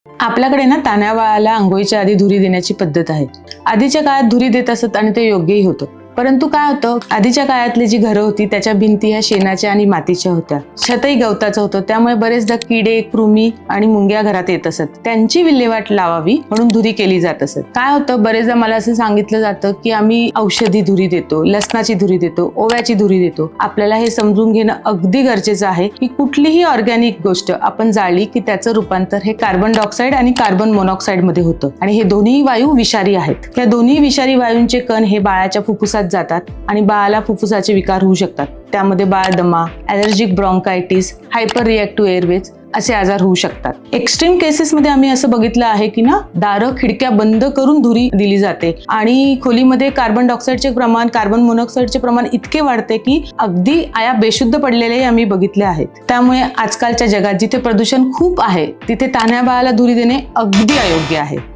आपल्याकडे ना तान्ह्या बाळाला अंघोळीच्या आधी धुरी देण्याची पद्धत आहे. आधीच्या काळात धुरी देत असत आणि ते योग्यही होतं. परंतु काय होतं, आधीच्या काळातली जी घरं होती त्याच्या भिंती ह्या शेणाच्या आणि मातीच्या होत्या. छतही गवताचं होतं, त्यामुळे बरेचदा किडे, कृमी आणि मुंग्या घरात येत असत. त्यांची विल्हेवाट लावावी म्हणून धुरी केली जात असत. काय होतं, बरेचदा मला असं सांगितलं जातं की आम्ही औषधी धुरी देतो, लसणाची धुरी देतो, ओव्याची धुरी देतो. आपल्याला हे समजून घेणं अगदी गरजेचं आहे की कुठलीही ऑर्गॅनिक गोष्ट आपण जाळली की त्याचं रूपांतर हे कार्बन डायऑक्साईड आणि कार्बन मोनॉक्साईड मध्ये होतं आणि हे दोन्ही वायू विषारी आहेत. या दोन्ही विषारी वायूंचे कण हे बाळाच्या फुफ्फुसात जातात आणि बाळाला फुफ्फुसाचे विकार होऊ शकतात. त्यामध्ये बाळ दमा, allergic bronchitis, hyper reactive airways असे आजार होऊ शकतात. एक्स्ट्रीम केसेसमध्ये आम्ही असं बघितलं आहे की ना, दारं खिडक्या बंद करून धुरी दिली जाते आणि खोलीमध्ये कार्बन डायऑक्साईडचे प्रमाण, कार्बन मोनॉक्साईडचे प्रमाण इतके वाढते की अगदी आया बेशुद्ध पडलेलेही आम्ही बघितले आहेत. त्यामुळे आजकालच्या जगात जिथे प्रदूषण खूप आहे तिथे तान्ह्या बाळाला धुरी देणे अगदी अयोग्य आहे.